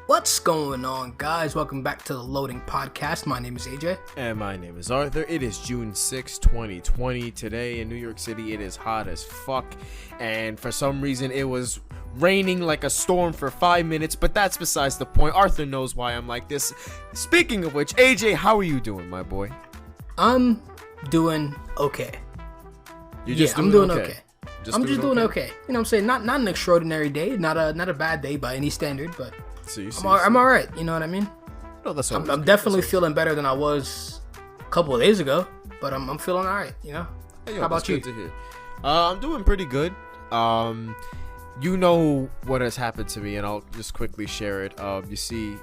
What's going on, guys? Welcome back to the Loading Podcast. My name is AJ. And my name is Arthur. It is June 6, 2020. Today in New York City, it is hot as fuck. And for some reason, it was raining like a storm for 5 minutes. But that's besides the point. Arthur knows why I'm like this. Speaking of which, AJ, how are you doing, my boy? I'm doing okay. I'm doing okay. I'm just doing okay. You know what I'm saying? Not an extraordinary day. Not a bad day by any standard, but I'm all right. You know what I mean? No, that's I'm definitely feeling better than I was a couple of days ago, but I'm feeling all right. You know? Hey, how about you? Good to hear. I'm doing pretty good. You know what has happened to me, and I'll just quickly share it. You see,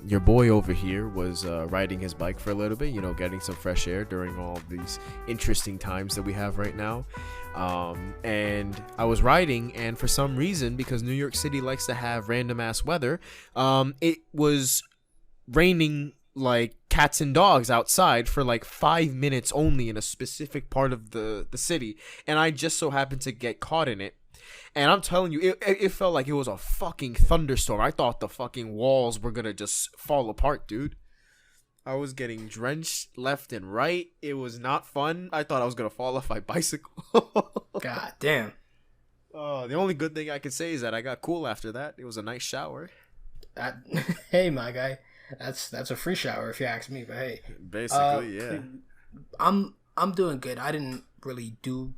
your boy over here was riding his bike for a little bit, you know, getting some fresh air during all these interesting times that we have right now. And I was riding, and for some reason, because New York City likes to have random ass weather, it was raining like cats and dogs outside for like 5 minutes only in a specific part of the city, and I just so happened to get caught in it. And I'm telling you, it felt like it was a fucking thunderstorm. I thought the fucking walls were gonna just fall apart, dude. I was getting drenched left and right. It was not fun. I thought I was gonna fall off my bicycle. God damn. The only good thing I could say is that I got cool after that. It was a nice shower. Hey, my guy, that's a free shower if you ask me. But hey, basically, yeah. I'm doing good. I didn't really do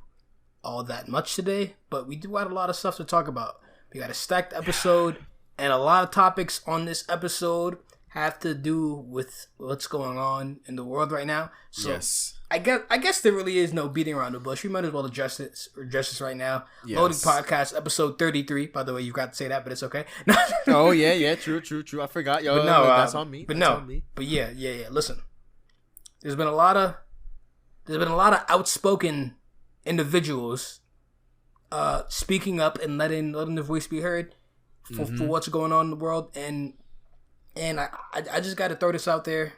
all that much today, but we do have a lot of stuff to talk about. We got a stacked episode, and a lot of topics on this episode have to do with what's going on in the world right now. So yes. I guess there really is no beating around the bush. We might as well address this right now. Yes. Loading Podcast, episode 33. By the way, you got to say that, but it's okay. Oh yeah, true. I forgot. Yo, no, that's on me. But that's no, on me. But yeah. Listen, there's been a lot of outspoken individuals speaking up and letting their voice be heard for what's going on in the world, and I just got to throw this out there.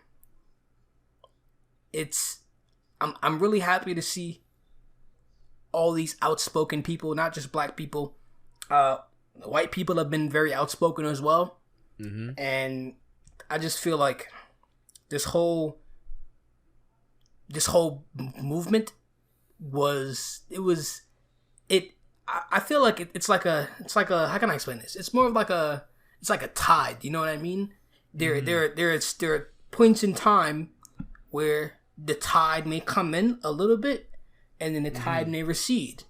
I'm really happy to see all these outspoken people, not just black people. White people have been very outspoken as well, and I just feel like this whole movement I feel like it's like a how can I explain this? It's more of like a tide. You know what I mean? There are points in time where the tide may come in a little bit, and then the tide may recede.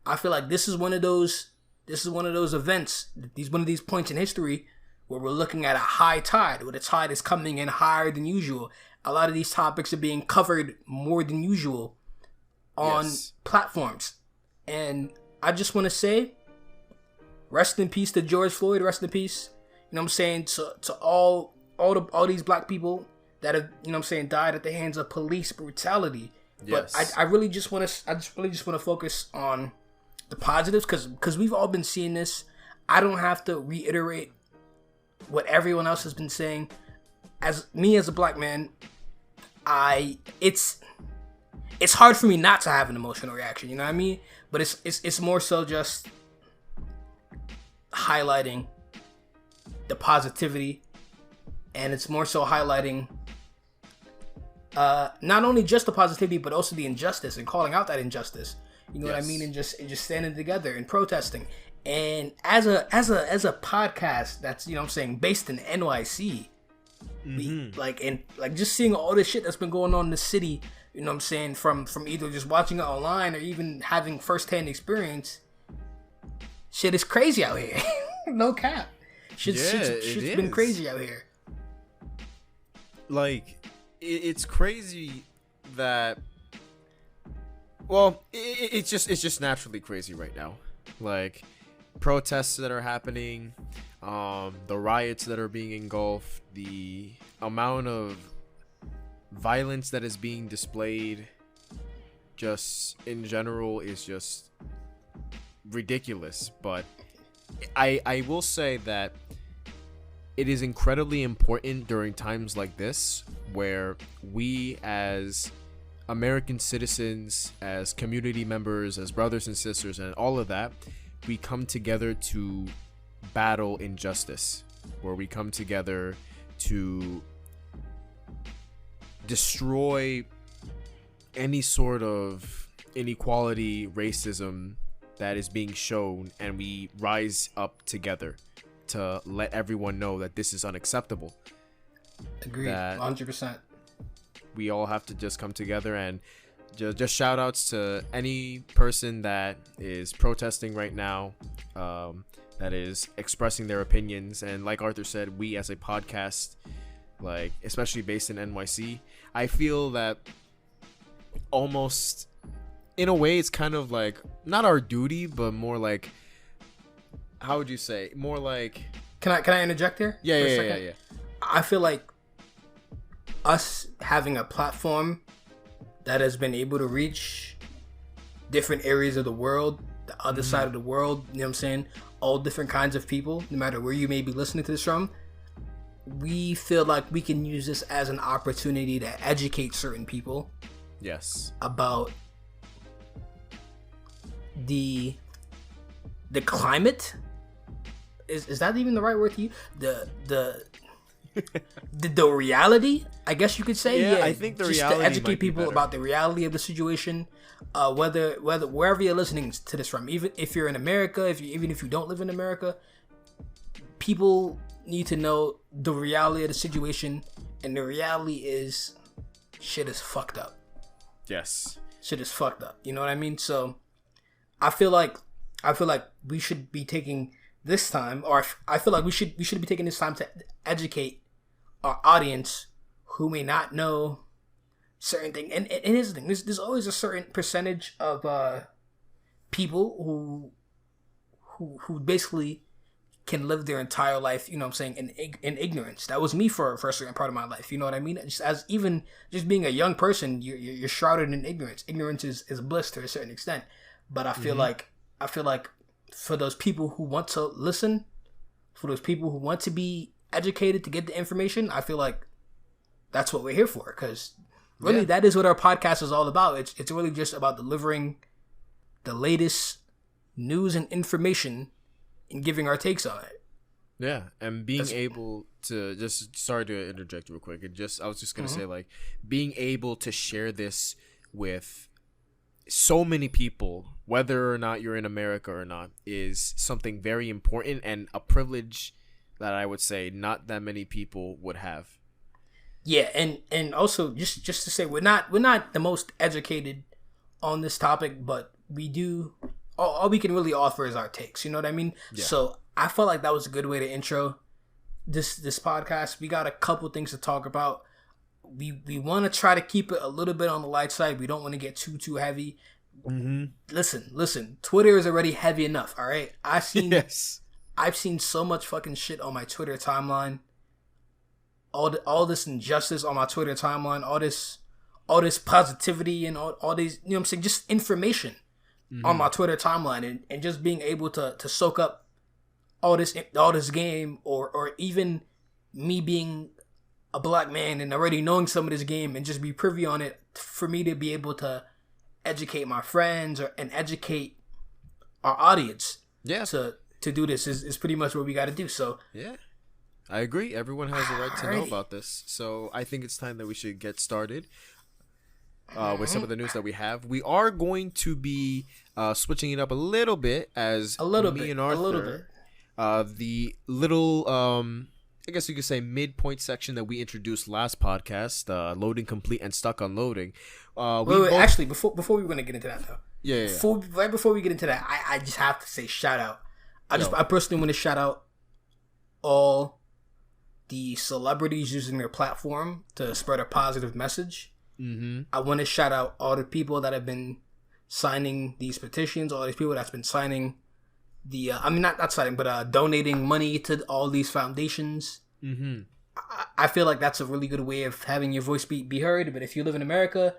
I feel like this is one of those events. One of these points in history where we're looking at a high tide, where the tide is coming in higher than usual. A lot of these topics are being covered more than usual on platforms, and I just want to say, rest in peace to George Floyd. Rest in peace. You know what I'm saying, to all these black people that have, you know what I'm saying, died at the hands of police brutality. Yes. But I really just want to focus on the positives, because we've all been seeing this. I don't have to reiterate what everyone else has been saying. As a black man, it's hard for me not to have an emotional reaction. You know what I mean? But it's more so just highlighting the positivity, and it's more so highlighting not only just the positivity, but also the injustice, and calling out that injustice. You know what I mean? And just standing together and protesting. And as a podcast that's, you know what I'm saying, based in NYC, just seeing all this shit that's been going on in the city, you know what I'm saying, from either just watching it online or even having firsthand experience, shit is crazy out here. No cap. Shit's been crazy out here. Like, it's crazy that, well, it's just naturally crazy right now. Like, protests that are happening, the riots that are being engulfed, the amount of violence that is being displayed just in general is just ridiculous. But I will say that it is incredibly important during times like this, where we as American citizens, as community members, as brothers and sisters, and all of that, we come together to battle injustice. where we come together to destroy any sort of inequality, racism that is being shown, and we rise up together to let everyone know that this is unacceptable. Agreed. 100%. We all have to just come together, and just shout outs to any person that is protesting right now, that is expressing their opinions. And like Arthur said, we as a podcast, like especially based in NYC, I feel that almost in a way it's kind of like not our duty, but more like, how would you say, more like, can I interject here? Yeah. I feel like us having a platform that has been able to reach different areas of the world, the other side of the world, you know what I'm saying, all different kinds of people, no matter where you may be listening to this from, we feel like we can use this as an opportunity to educate certain people. Yes. About the climate. Is that even the right word to use? The reality, I guess you could say. Yeah, I think the just reality to educate might be people better. about the reality of the situation. Whether wherever you're listening to this from, even if you're in America, even if you don't live in America, people need to know the reality of the situation, and the reality is, shit is fucked up. Yes. Shit is fucked up. You know what I mean? So, I feel like we should be taking this time, or I feel like we should be taking this time to educate our audience who may not know certain things. And here's the thing: there's always a certain percentage of people who basically can live their entire life, you know what I'm saying, in ignorance. That was me for a certain part of my life. You know what I mean? Just being a young person, you're shrouded in ignorance. Ignorance is bliss to a certain extent. But I feel like for those people who want to listen, for those people who want to be educated to get the information, I feel like that's what we're here for. Because really, that is what our podcast is all about. It's really just about delivering the latest news and information and giving our takes on it. Yeah, and being able to sorry to interject real quick. I was just gonna say, like, being able to share this with so many people, whether or not you're in America or not, is something very important and a privilege that I would say not that many people would have. Yeah, and also just to say, we're not the most educated on this topic, but we do. All we can really offer is our takes. You know what I mean? Yeah. So I felt like that was a good way to intro this podcast. We got a couple things to talk about. We want to try to keep it a little bit on the light side. We don't want to get too heavy. Mm-hmm. Listen. Twitter is already heavy enough. All right, I've seen so much fucking shit on my Twitter timeline. All this injustice on my Twitter timeline. All this positivity and all these, you know what I'm saying, just information on my Twitter timeline, and just being able to soak up all this game, or even me being a black man and already knowing some of this game and just be privy on it, for me to be able to educate my friends and educate our audience. Yeah. To do this is pretty much what we got to do. So yeah, I agree. Everyone has the right to know about this. So I think it's time that we should get started with some of the news that we have. We are going to be switching it up a little bit, as me and Arthur, the little I guess you could say midpoint section that we introduced last podcast, loading complete and stuck on loading. Actually, before we were gonna get into that though, yeah. Right before we get into that, I just have to say shout out. I personally want to shout out all the celebrities using their platform to spread a positive message. Mm-hmm. I want to shout out all the people that have been signing these petitions, all these people that's been signing the not signing, but donating money to all these foundations. Mm-hmm. I feel like that's a really good way of having your voice be heard. But if you live in America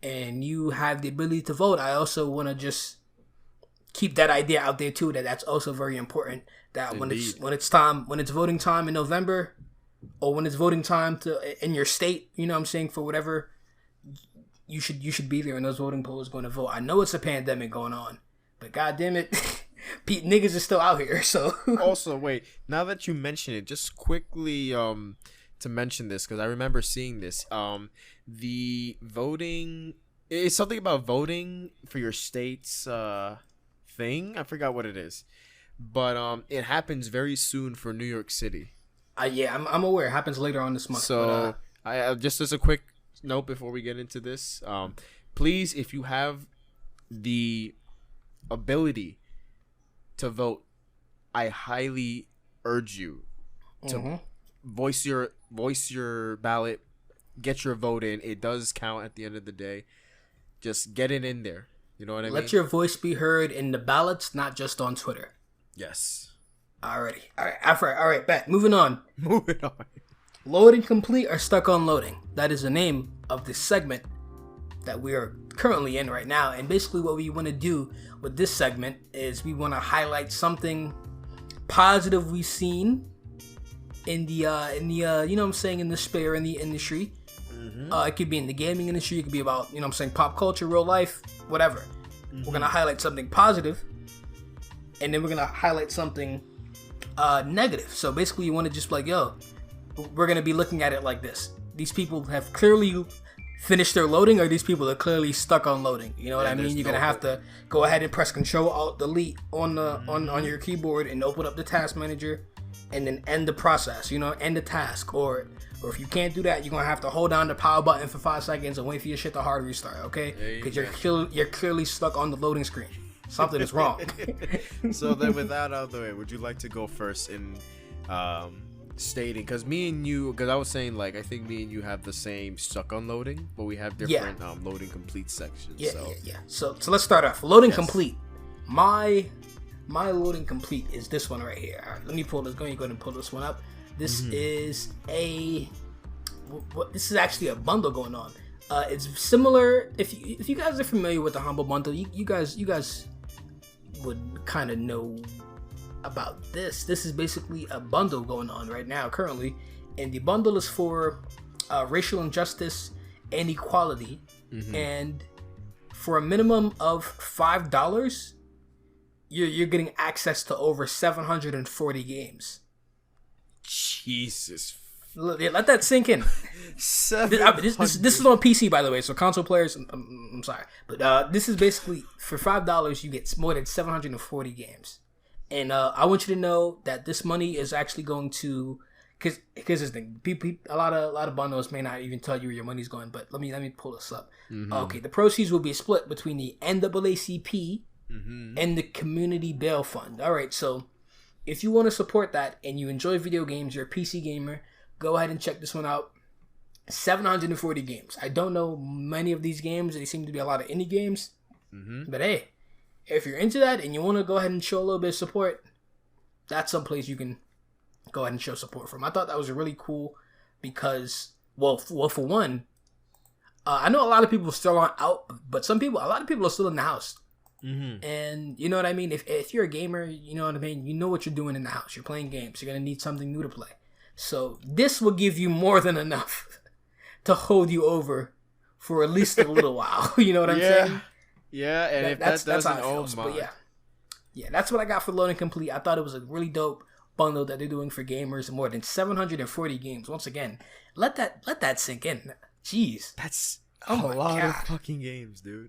and you have the ability to vote, I also want to just keep that idea out there too, that's also very important. That when it's voting time in November, or when it's voting time in your state, you know what I'm saying, for whatever, you should be there in those voting polls going to vote. I know it's a pandemic going on, but goddamn it, Niggas is still out here. So Also, wait. Now that you mention it, just quickly to mention this because I remember seeing this. The voting. It's something about voting for your state's thing. I forgot what it is, but it happens very soon for New York City. Yeah, I'm aware. It happens later on this month. So I just as a quick note before we get into this, please, if you have the ability to vote, I highly urge you to voice your ballot, get your vote in. It does count at the end of the day. Just get it in there. You know what I mean? Let your voice be heard in the ballots, not just on Twitter. Yes. Alrighty. Alright, bet. Moving on. Moving on. Loading complete or stuck on loading. That is the name of this segment that we are currently in right now. And basically what we want to do with this segment is we want to highlight something positive we've seen in the you know what I'm saying, in the spare in the industry. It could be in the gaming industry, it could be about, you know what I'm saying, pop culture, real life, whatever. We're going to highlight something positive, and then we're going to highlight something negative. So basically you want to just be like, yo, we're going to be looking at it like this. These people have clearly finished their loading, or these people are clearly stuck on loading. You know what I mean? You're going to have to go ahead and press Control Alt Delete on your keyboard and open up the task manager and then end the process, you know, end the task. Or if you can't do that, you're going to have to hold down the power button for 5 seconds and wait for your shit to hard restart, okay? Because you're clearly stuck on the loading screen. Something is wrong. So then with that out of the way, would you like to go first in stating, because me and you, because I was saying, like, I think me and you have the same stuck on loading, but we have different loading complete sections. Yeah. So let's start off. Loading complete. My loading complete is this one right here. All right, let me pull this. Go ahead and pull this one up. This is this is actually a bundle going on. It's similar. If you guys are familiar with the Humble Bundle, you guys would kind of know about this. This is basically a bundle going on right now currently, and the bundle is for racial injustice and equality, and for a minimum of $5, you're getting access to over 740 games. Jesus. Let that sink in. This is on PC, by the way, so console players, I'm sorry, but this is basically for $5 you get more than 740 games. And I want you to know that this money is actually going to, because this thing, a lot of bundles may not even tell you where your money's going. But let me pull this up. Okay, the proceeds will be split between the NAACP and the Community Bail Fund. All right, so if you want to support that and you enjoy video games, you're a PC gamer, go ahead and check this one out. 740 games. I don't know many of these games. They seem to be a lot of indie games, but hey. If you're into that and you want to go ahead and show a little bit of support, that's some place you can go ahead and show support from. I thought that was really cool because, well, for one, I know a lot of people still aren't out, but a lot of people are still in the house. And you know what I mean? If you're a gamer, you know what I mean? You know what you're doing in the house. You're playing games. You're going to need something new to play. So this will give you more than enough to hold you over for at least a little while. You know what I'm saying? Yeah, and if that doesn't, but yeah, that's what I got for Loading Complete. I thought it was a really dope bundle that they're doing for gamers. More than 740 games. Once again, let that sink in. Jeez, that's a lot of fucking games, dude.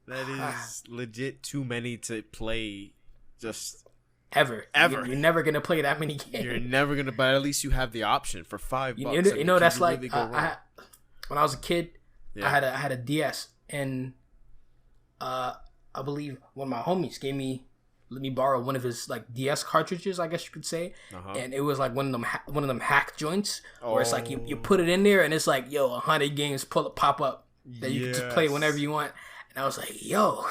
That is legit too many to play. Just ever. You're never gonna play that many games. You're never gonna, but at least you have the option for $5. You know that's like when I was a kid, I had a DS and. I believe one of my homies let me borrow one of his like DS cartridges, I guess you could say, and it was like one of them hack joints where it's like you put it in there and it's like 100 games pop up that you can just play whenever you want, and I was like yo,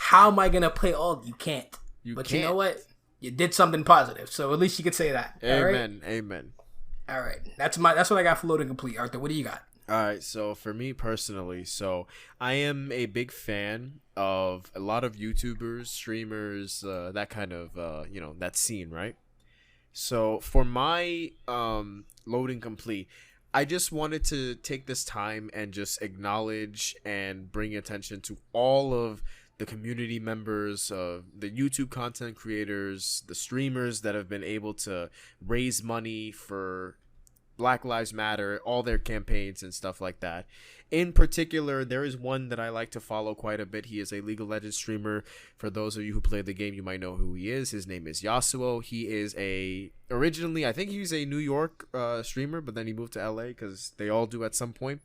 how am I gonna play all? You can't. You know what? You did something positive, so at least you could say that. Amen. All right, that's what I got for Loading Complete. Arthur, what do you got? All right, so for me personally, I am a big fan of a lot of YouTubers, streamers, that kind of, that scene, right? So for my Loading Complete, I just wanted to take this time and just acknowledge and bring attention to all of the community members, the YouTube content creators, the streamers that have been able to raise money for Black Lives Matter, all their campaigns and stuff like that. In particular, there is one that I like to follow quite a bit. He is a League of Legends streamer. For those of you who play the game, you might know who he is. His name is Yasuo. He is originally, I think he's a New York streamer, but then he moved to LA because they all do at some point.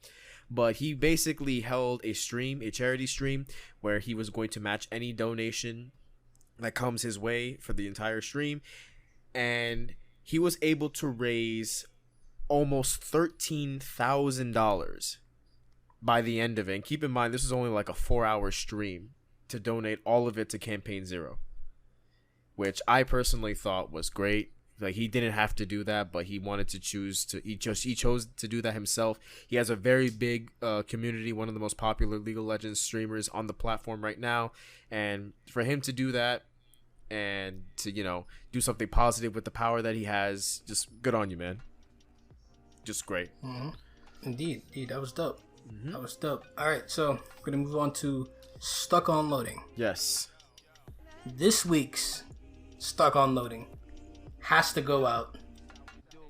But he basically held a charity stream, where he was going to match any donation that comes his way for the entire stream. And he was able to raise almost $13,000 by the end of it. And keep in mind, this is only like a 4-hour stream to donate all of it to Campaign Zero, which I personally thought was great. Like, he didn't have to do that, but he wanted to he chose to do that himself. He has a very big community, one of the most popular League of Legends streamers on the platform right now. And for him to do that and to, do something positive with the power that he has, just good on you, man. Just great. Mm-hmm. Indeed, that was dope. Mm-hmm. That was dope. All right, so we're gonna move on to Stuck on Loading. Yes. This week's Stuck on Loading has to go out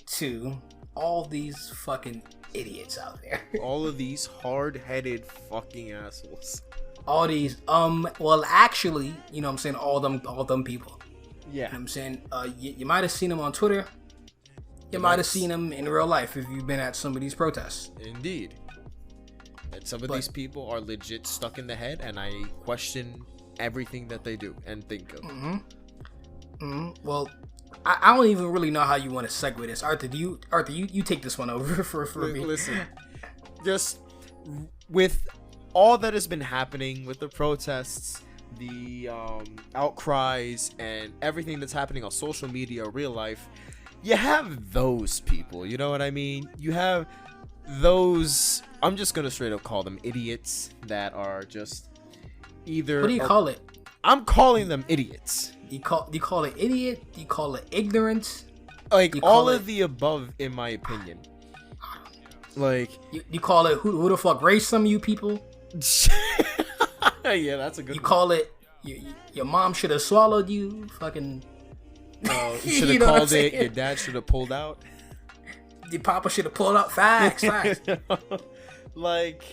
to all these fucking idiots out there. All of these hard-headed fucking assholes. All these, well, actually, you know what I'm saying, all them people. Yeah. You know what I'm saying? You might have seen them on Twitter. You might have seen them in real life if you've been at some of these protests. Indeed. And some of these people are legit stuck in the head, and I question everything that they do and think of. Mm-hmm. Mm-hmm. Well, I don't even really know how you want to segue this. Arthur, you take this one over for me. Listen, just with all that has been happening with the protests, the outcries, and everything that's happening on social media, real life, you have those people, you know what I mean? You have those, I'm just going to straight up call them idiots that are just either... What do you call it? I'm calling them idiots. Do you call it idiot? Do you call it ignorance? Like, all of the above, in my opinion. Like... You call it who the fuck raised some of you people? Yeah, that's a good You one. Call it your mom should have swallowed you, fucking... You should have called it. Your dad should have pulled out. Your papa should have pulled out. Facts. Like,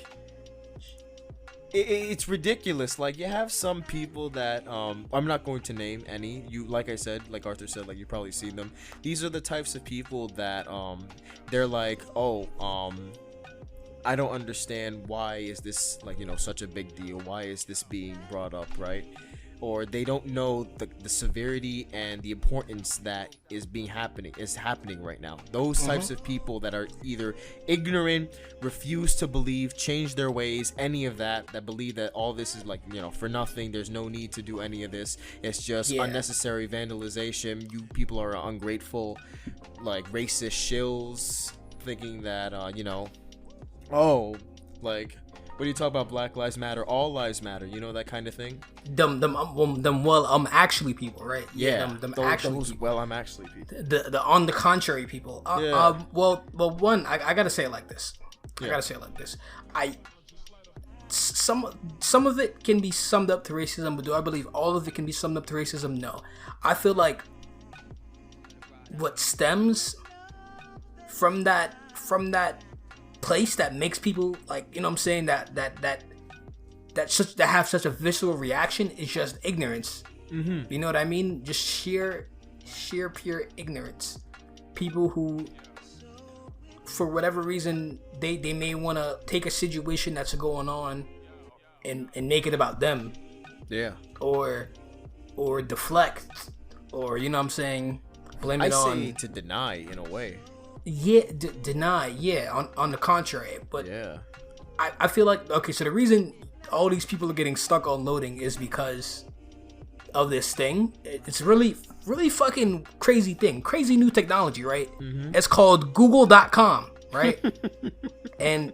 it's ridiculous. Like, you have some people that I'm not going to name any. You, like I said, like Arthur said, like, you've probably seen them. These are the types of people that they're like, I don't understand, why is this, like, such a big deal? Why is this being brought up, right? Or they don't know the severity and the importance that is happening right now. Those types of people that are either ignorant, refuse to believe, change their ways, any of that believe that all this is like, for nothing. There's no need to do any of this. It's just unnecessary vandalization. You people are ungrateful, like racist shills, thinking that, like, what do you talk about? Black Lives Matter, all lives matter, that kind of thing. Actually people, right? Those actually people. The on the contrary people. Well, one, I gotta say it like this. Some of it can be summed up to racism, but do I believe all of it can be summed up to racism? No. I feel like what stems from that place that makes people, like, what I'm saying, that have such a visceral reaction is just ignorance. You know what I mean? Just sheer pure ignorance. People who, for whatever reason, they may want to take a situation that's going on and make it about them. Yeah. Or deflect, or what I'm saying, blame it on. I say to deny in a way. Yeah, deny. Yeah, on the contrary, but yeah, I feel like, okay, so the reason all these people are getting stuck on loading is because of this thing. It's really fucking crazy thing, crazy new technology, right? It's called Google.com, right? and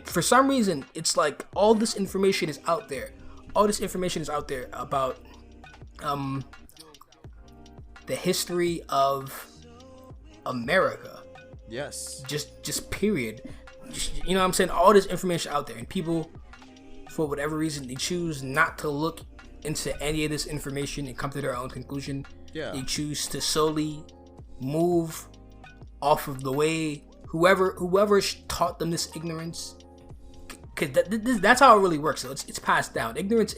for some reason, it's like all this information is out there. All this information is out there about the history of America. Yes. Just period. You know what I'm saying? All this information out there, and people, for whatever reason, they choose not to look into any of this information and come to their own conclusion. Yeah. They choose to solely move off of the way whoever taught them this ignorance, because that's how it really works. So it's passed down. Ignorance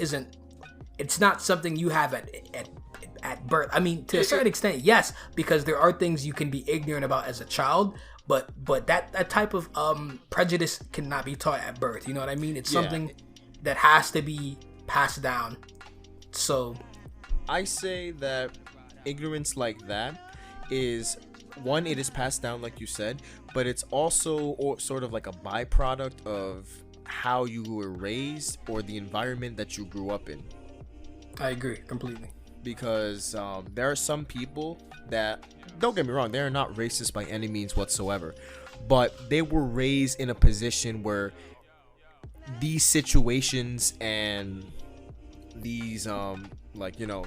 it's not something you have at birth. I mean, to a certain extent, yes, because there are things you can be ignorant about as a child, but that type of prejudice cannot be taught at birth. You know what I mean? It's something that has to be passed down. So I say that ignorance like that is, one, it is passed down like you said, but it's also sort of like a byproduct of how you were raised or the environment that you grew up in. I agree completely. Because there are some people that, don't get me wrong, they're not racist by any means whatsoever, but they were raised in a position where these situations and these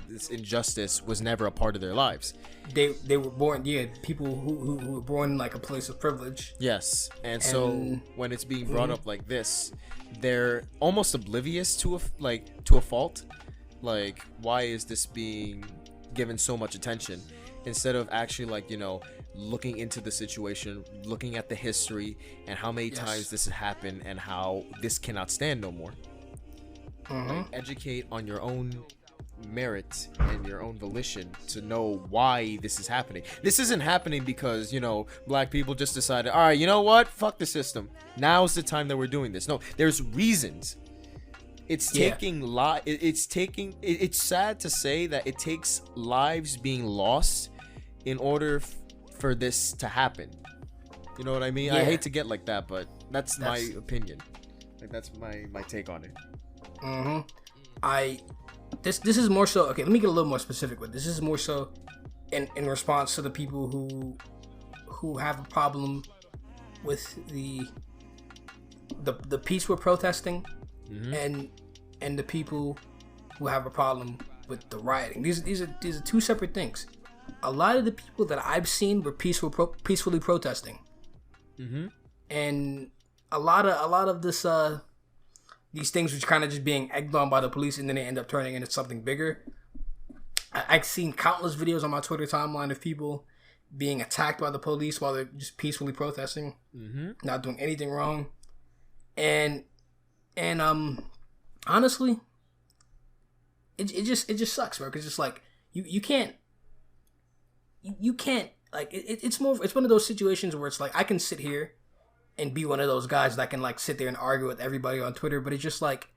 this injustice was never a part of their lives. They were born, people who were born in like a place of privilege. Yes, and so when it's being brought up like this, they're almost oblivious to a fault. Like, why is this being given so much attention, instead of actually looking into the situation, looking at the history and how many times this has happened and how this cannot stand no more. Educate on your own merit and your own volition to know why this is happening. This isn't happening because black people just decided, all right, you know what, fuck the system, now's the time that we're doing this. No, there's reasons. It's taking it's sad to say that it takes lives being lost in order for this to happen. You know what I mean? I hate to get like that, but that's my opinion. Like, that's my take on it. This is more so, okay, let me get a little more specific with this. This is more so in response to the people who have a problem with the peaceful protesting, and the people who have a problem with the rioting. These are two separate things. A lot of the people that I've seen were peacefully protesting, and a lot of this these things which kind of just being egged on by the police, and then they end up turning into something bigger. I've seen countless videos on my Twitter timeline of people being attacked by the police while they're just peacefully protesting, not doing anything wrong, and honestly, it just sucks, bro. Because it's like you can't like it's one of those situations where it's like I can sit here and be one of those guys that can like sit there and argue with everybody on Twitter, but it's just like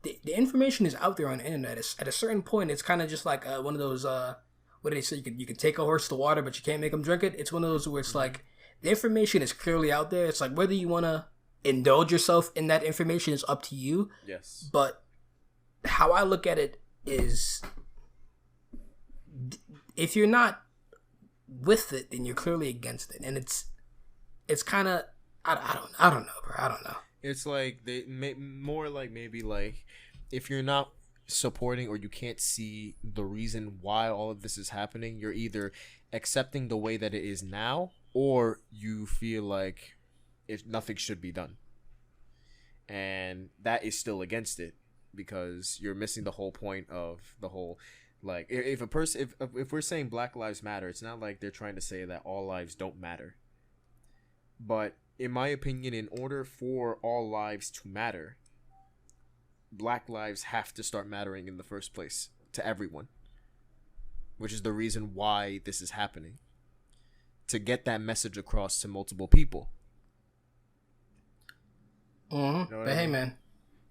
the information is out there on the internet. At a certain point, it's kind of just like one of those what do they say? You can take a horse to water, but you can't make them drink it. It's one of those where it's like the information is clearly out there. It's like whether you want to indulge yourself in that information is up to you. Yes. But how I look at it is, if you're not with it, then you're clearly against it, and it's kind of I don't know, bro. I don't know. It's like more like maybe like if you're not supporting or you can't see the reason why all of this is happening, you're either accepting the way that it is now, or you feel like if nothing should be done, and that is still against it, because you're missing the whole point of the whole, like, if a person, if we're saying Black Lives Matter, it's not like they're trying to say that all lives don't matter, but in my opinion, in order for all lives to matter, Black lives have to start mattering in the first place to everyone, which is the reason why this is happening, to get that message across to multiple people. You know but I mean?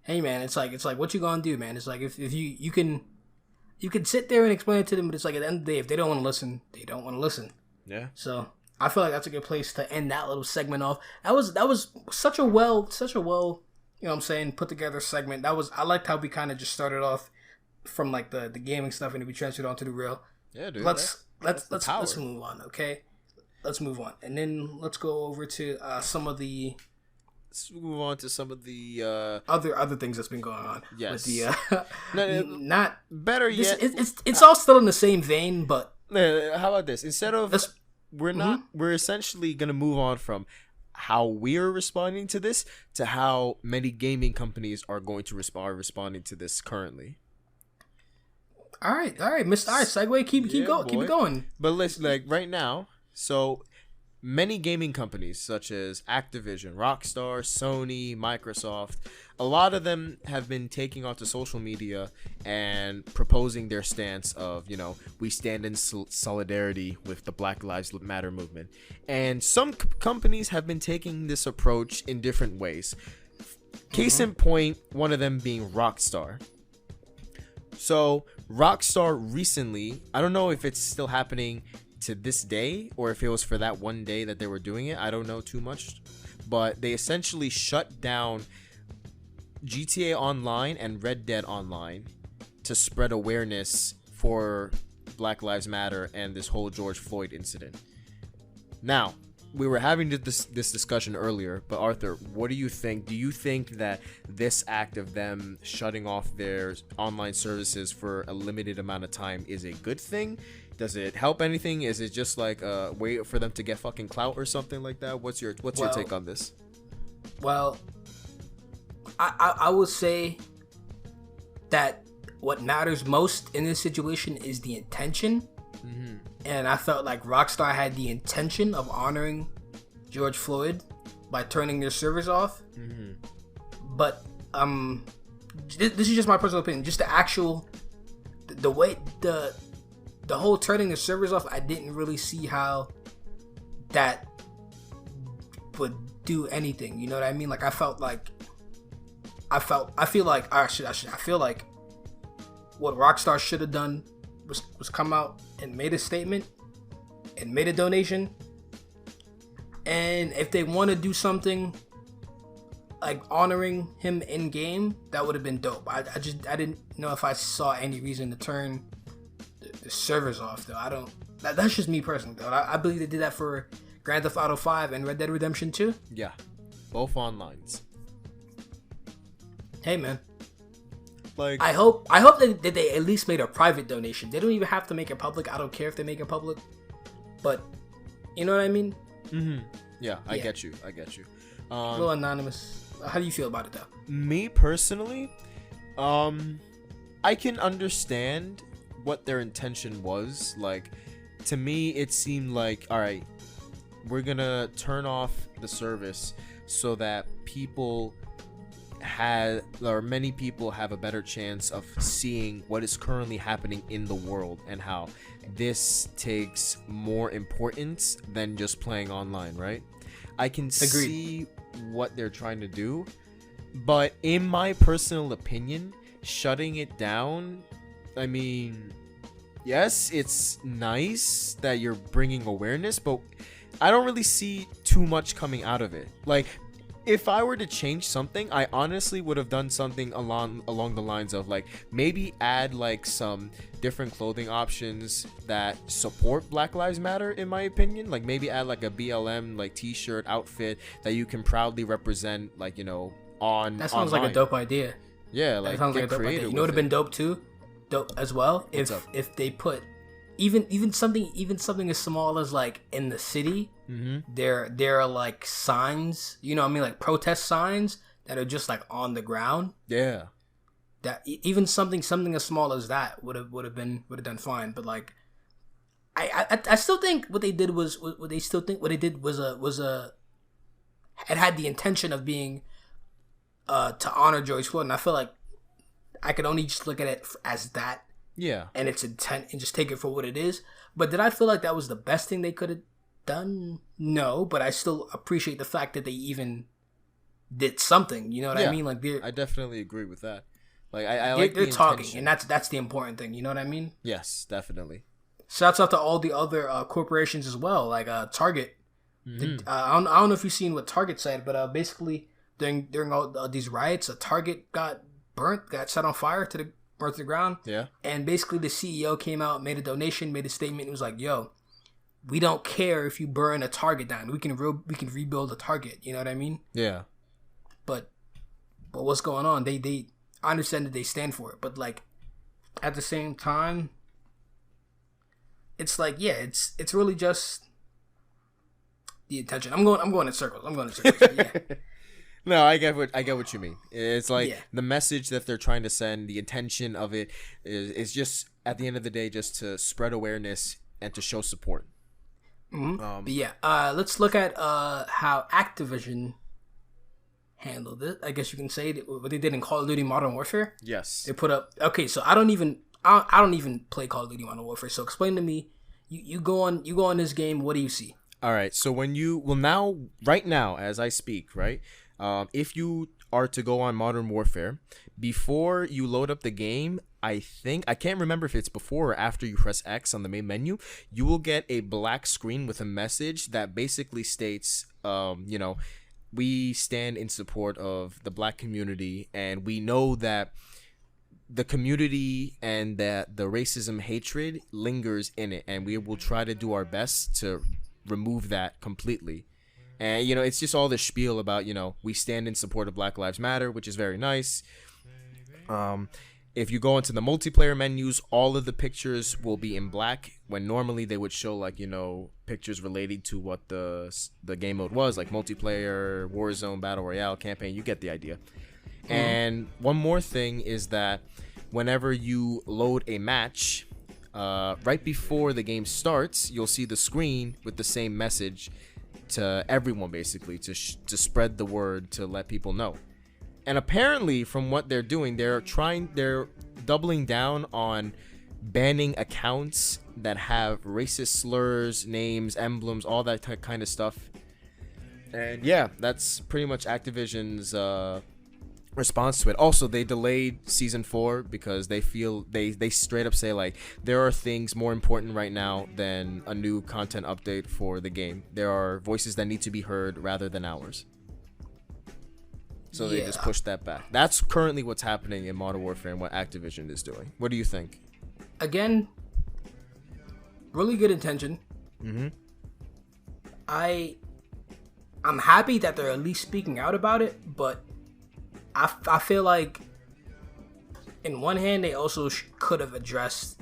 hey man, it's like what you gonna do, man? It's like if you can sit there and explain it to them, but it's like at the end of the day, if they don't want to listen, they don't want to listen. Yeah. So I feel like that's a good place to end that little segment off. That was such a well, you know what I'm saying, put together segment. I liked how we kind of just started off from like the gaming stuff, and then we transferred on to the real. Yeah, dude. Let's move on, okay? Let's move on, and then let's go over to some of the. Let's move on to some of the other things that's been going on. Yes. With the not better yet. It's all still in the same vein, but how about this? Instead of we're essentially gonna move on from how we're responding to this to how many gaming companies are going to responding to this currently. All right, Mr. All right, segue. Keep it going. But listen, like right now, so many gaming companies such as Activision, Rockstar, Sony, Microsoft, a lot of them have been taking onto social media and proposing their stance of, we stand in solidarity with the Black Lives Matter movement. And some companies have been taking this approach in different ways. Case in point, one of them being Rockstar. So Rockstar recently, I don't know if it's still happening to this day or if it was for that one day that they were doing it. I don't know too much, but they essentially shut down GTA Online and Red Dead Online to spread awareness for Black Lives Matter and this whole George Floyd incident. Now, we were having this discussion earlier, but Arthur, what do you think? Do you think that this act of them shutting off their online services for a limited amount of time is a good thing? Does it help anything? Is it just like a way for them to get fucking clout or something like that? What's your take on this? Well, I would say that what matters most in this situation is the intention. Mm-hmm. And I felt like Rockstar had the intention of honoring George Floyd by turning their servers off. Mm-hmm. But this is just my personal opinion. Just the way the whole turning the servers off, I didn't really see how that would do anything. You know what I mean? Like I feel like what Rockstar should have done was come out and made a statement and made a donation. And if they want to do something like honoring him in game, that would have been dope. I didn't know if I saw any reason to turn the servers off though. That's just me personally though. I believe they did that for Grand Theft Auto 5 and Red Dead Redemption 2. Yeah, both onlines. Hey man, like I hope that they at least made a private donation. They don't even have to make it public. I don't care if they make it public, but you know what I mean. Mm-hmm. Yeah, I get you. A little anonymous. How do you feel about it though? Me personally, I can understand what their intention was. Like, to me, it seemed like, all right, we're gonna turn off the service so that many people have a better chance of seeing what is currently happening in the world and how this takes more importance than just playing online, right? I can see what they're trying to do, but in my personal opinion, shutting it down, I mean, yes, it's nice that you're bringing awareness, but I don't really see too much coming out of it. Like, if I were to change something, I honestly would have done something along the lines of like maybe add like some different clothing options that support Black Lives Matter, in my opinion. Like maybe add like a BLM like t-shirt outfit that you can proudly represent, like, on that sounds online. like a dope idea. Yeah, like, that sounds like a dope idea. You know what would have been dope as well? If they put even something as small as like in the city, mm-hmm. there are like signs, like protest signs that are just like on the ground. Yeah. That even something as small as that would have done fine. But like, I still think what they did was it had the intention of being to honor George Floyd, and I feel like I could only just look at it as that. Yeah. And its intent, and just take it for what it is. But did I feel like that was the best thing they could have done? No, but I still appreciate the fact that they even did something. You know what I mean? Like, I definitely agree with that. Like, I like they're talking, and that's the important thing. You know what I mean? Yes, definitely. Shouts out to all the other corporations as well, like Target. Mm-hmm. I don't know if you've seen what Target said, but basically during all these riots, Target got set on fire burnt to the ground. Yeah. And basically the CEO came out, made a donation, made a statement. It was like, yo, we don't care if you burn a Target down. We can rebuild a Target. You know what I mean? Yeah. But what's going on? They I understand that they stand for it, but like at the same time, it's like, yeah, it's really just the intention. I'm going in circles. Yeah. No, I get what you mean. It's like Yeah. the message that they're trying to send, the intention of it is just at the end of the day just to spread awareness and to show support. But yeah, let's look at how Activision handled it. I guess you can say what they did in Call of Duty Modern Warfare. Yes. They put up. Okay, so I don't even play Call of Duty Modern Warfare. So explain to me. You go on this game. What do you see? All right. So right now, as I speak, right, if you are to go on Modern Warfare, before you load up the game, I can't remember if it's before or after you press X on the main menu, you will get a black screen with a message that basically states, we stand in support of the black community, and we know that the community and that the racism hatred lingers in it, and we will try to do our best to remove that completely. And it's just all this spiel about we stand in support of Black Lives Matter, which is very nice. If you go into the multiplayer menus, all of the pictures will be in black, when normally they would show pictures relating to what the game mode was, like multiplayer, Warzone, Battle Royale, campaign. You get the idea. And one more thing is that whenever you load a match, right before the game starts, you'll see the screen with the same message to everyone, basically, to spread the word, to let people know. And apparently, from what they're doing, they're doubling down on banning accounts that have racist slurs, names, emblems, all that kind of stuff. And yeah, that's pretty much Activision's response to it. Also, they delayed season 4 because they feel they straight up say there are things more important right now than a new content update for the game. There are voices that need to be heard rather than ours. So they just pushed that back. That's currently what's happening in Modern Warfare and what Activision is doing. What do you think? Again, really good intention. I'm happy that they're at least speaking out about it, but I feel like, in one hand, they also could have addressed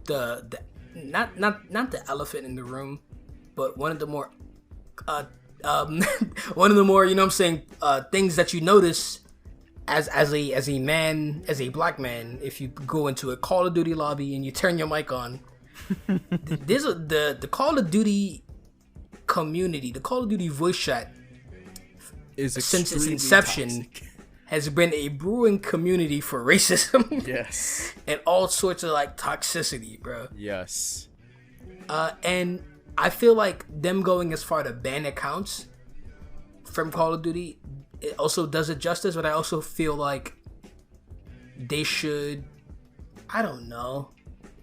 the not the elephant in the room, but one of the more things that you notice as a man, as a black man, if you go into a Call of Duty lobby and you turn your mic on, there's the Call of Duty community, the Call of Duty voice chat since its inception has been a brewing community for racism. Yes. And all sorts of toxicity, bro. Yes. And I feel like them going as far to ban accounts from Call of Duty, it also does it justice, but I also feel like they should, I don't know,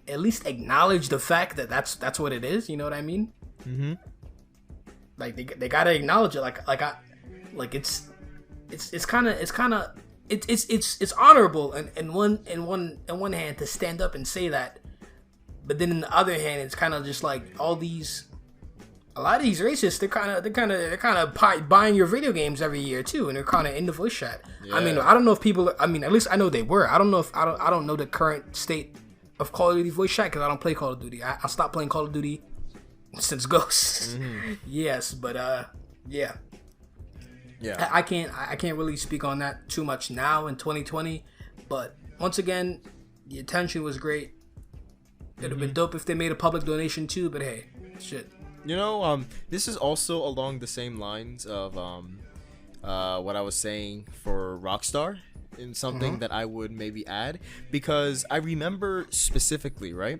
at least acknowledge the fact that that's what it is. You know what I mean? They gotta acknowledge it. It's honorable in one hand to stand up and say that, but then in the other hand, it's kind of just like a lot of these racists, they're kind of buying your video games every year too, and they're kind of in the voice chat. Yeah. I mean, I don't know if people. I mean, at least I know they were. I don't know the current state of Call of Duty voice chat because I don't play Call of Duty. I stopped playing Call of Duty since Ghosts. Yes, but yeah. Yeah, I can't really speak on that too much now in 2020, but once again, the attention was great. It'd have been dope if they made a public donation too, but hey, shit. This is also along the same lines of what I was saying for Rockstar, and something that I would maybe add, because I remember specifically, right?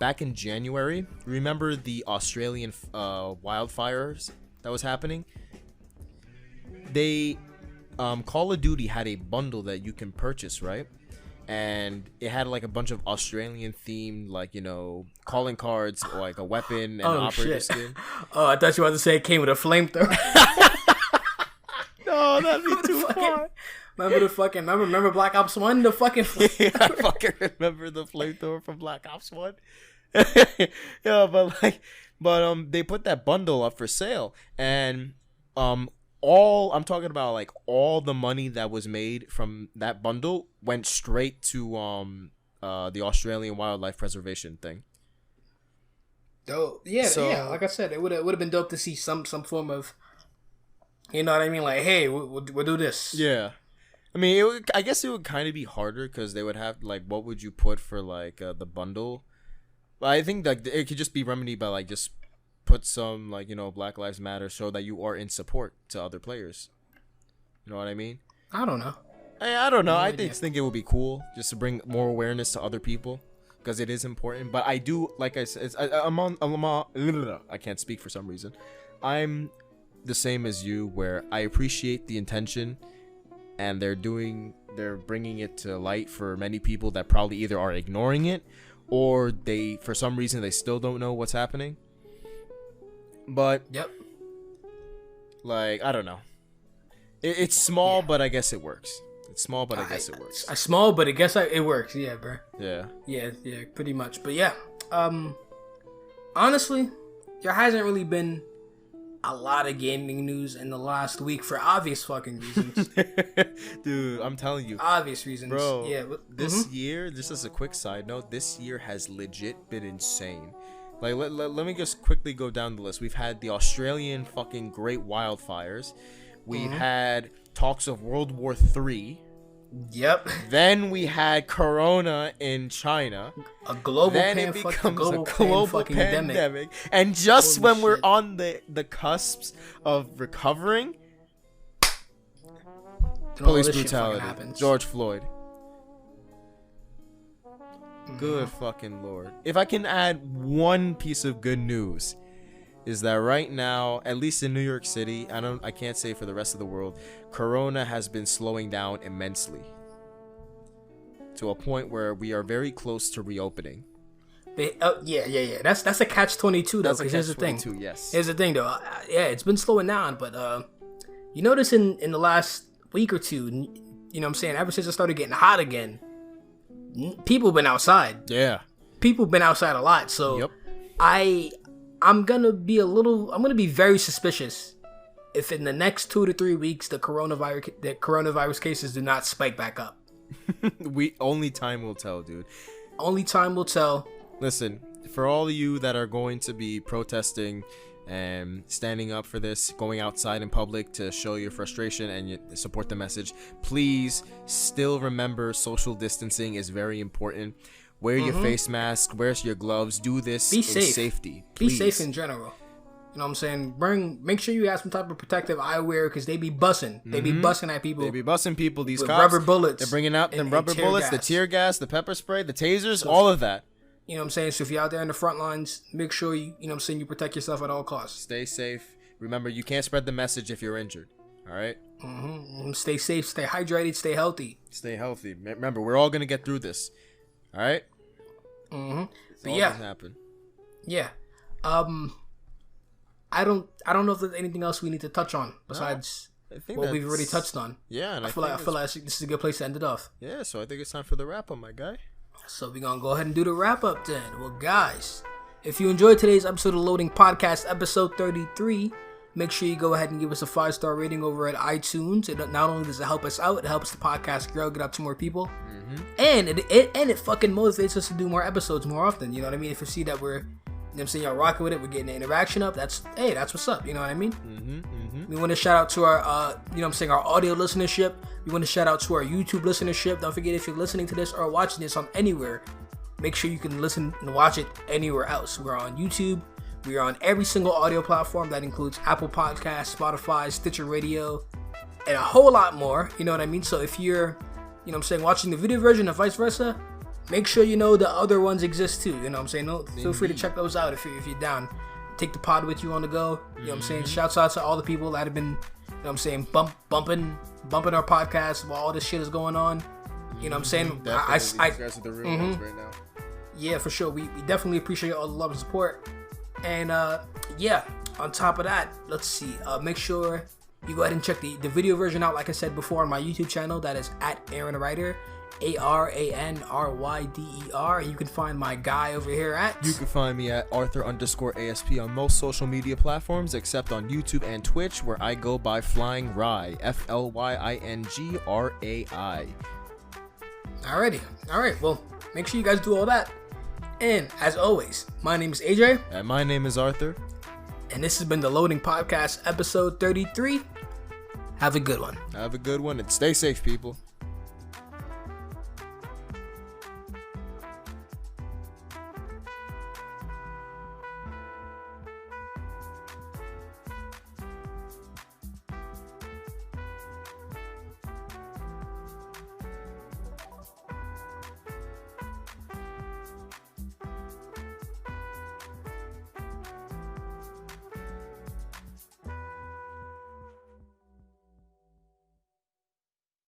Back in January, remember the Australian wildfires that was happening? They Call of Duty had a bundle that you can purchase, right? And it had a bunch of Australian themed calling cards, or a weapon and operator skin. Oh, I thought you were about to say it came with a flamethrower. No, that'd be too far. Remember Black Ops 1? The fucking yeah, I fucking remember the flamethrower from Black Ops 1. Yeah, but they put that bundle up for sale, and I'm talking about all the money that was made from that bundle went straight to the Australian wildlife preservation thing. Oh yeah, yeah. Like I said, it would have been dope to see some form of You know what I mean? Like, hey, we'll do this. Yeah. I mean, I guess it would kind of be harder because they would have, like, what would you put for, like, the bundle? But I think that it could just be remedied by, like, just put some, like, Black Lives Matter so that you are in support to other players. You know what I mean? I don't know. I don't know. I think it would be cool just to bring more awareness to other people because it is important. But I do, like I said, I can't speak for some reason. I'm the same as you where I appreciate the intention and they're bringing it to light for many people that probably either are ignoring it or they, for some reason, they still don't know what's happening. But, yep. Like, I don't know. It's small, but I guess it works. It's small, but I guess it works. It's small, but I guess it works. Yeah, bro. Yeah. Yeah, pretty much. But yeah, honestly, there hasn't really been a lot of gaming news in the last week for obvious fucking reasons. Dude, I'm telling you. Obvious reasons. Bro, yeah, this year, just as a quick side note, this year has legit been insane. Like, let me just quickly go down the list. We've had the Australian fucking great wildfires. We've had talks of World War III. Yep. Then we had Corona in China. A global then it becomes a global pandemic. And just when we're on the cusps of recovering, police brutality. George Floyd. Good fucking Lord. If I can add one piece of good news, is that right now, at least in New York City, I can't say for the rest of the world, Corona has been slowing down immensely to a point where we are very close to reopening. Yeah. That's a catch-22 though. Because here's the thing. Yes. Here's the thing though. Yeah, it's been slowing down, but you notice in the last week or two, you know what I'm saying, ever since it started getting hot again, people been outside. Yeah. People been outside a lot. So yep. I'm gonna be very suspicious if in the next 2 to 3 weeks the coronavirus cases do not spike back up. Only time will tell, dude. Only time will tell. Listen, for all of you that are going to be protesting and standing up for this, going outside in public to show your frustration and support the message, please still remember social distancing is very important. Wear your face mask, wear your gloves, do this in safety. Please. Be safe in general. You know what I'm saying? Make sure you have some type of protective eyewear because they be bussing. They be bussing at people. They be busting people. These with cops, rubber bullets. They're bringing out them rubber bullets, the tear gas, the pepper spray, the tasers, all of that. You know what I'm saying? So if you're out there in the front lines, make sure you know what I'm saying, you protect yourself at all costs. Stay safe. Remember, you can't spread the message if you're injured. All right? Stay safe, stay hydrated, stay healthy. Stay healthy. Remember, we're all going to get through this. All right? But yeah. Happen. Yeah. I don't know if there's anything else we need to touch on besides what we've already touched on. Yeah, and I feel like this is a good place to end it off. Yeah, so I think it's time for the wrap up, my guy. So we're gonna go ahead and do the wrap up then. Well, guys, if you enjoyed today's episode of Loading Podcast, episode 33, make sure you go ahead and give us a 5-star rating over at iTunes. It not only does it help us out, it helps the podcast grow, get out to more people, and it fucking motivates us to do more episodes more often. You know what I mean? If you see that we're, you know what I'm saying, y'all rocking with it, we're getting the interaction up. That's what's up. You know what I mean? We want to shout out to our, you know what I'm saying, our audio listenership. We want to shout out to our YouTube listenership. Don't forget, if you're listening to this or watching this on anywhere, make sure you can listen and watch it anywhere else. We're on YouTube. We are on every single audio platform. That includes Apple Podcasts, Spotify, Stitcher Radio, and a whole lot more. You know what I mean? So if you're, you know what I'm saying, watching the video version and vice versa, make sure you know the other ones exist too. You know what I'm saying? Feel free to check those out if you're down. Take the pod with you on the go. You know what I'm saying? Shouts out to all the people that have been, you know what I'm saying, bumping our podcast while all this shit is going on. You know what I'm saying? You guys are the real ones right now. Yeah, for sure. We definitely appreciate all the love and support. And yeah, on top of that, let's see. Make sure you go ahead and check the video version out, like I said before, on my YouTube channel. That is at Aaron Ryder. ARANRYDER. You can find my guy over here at... You can find me at Arthur_ASP on most social media platforms except on YouTube and Twitch, where I go by Flying Rye. FLYINGRAI. Alrighty. Alright, well, make sure you guys do all that. And as always, my name is AJ. And my name is Arthur. And this has been the Loading Podcast, episode 33. Have a good one. Have a good one and stay safe, people.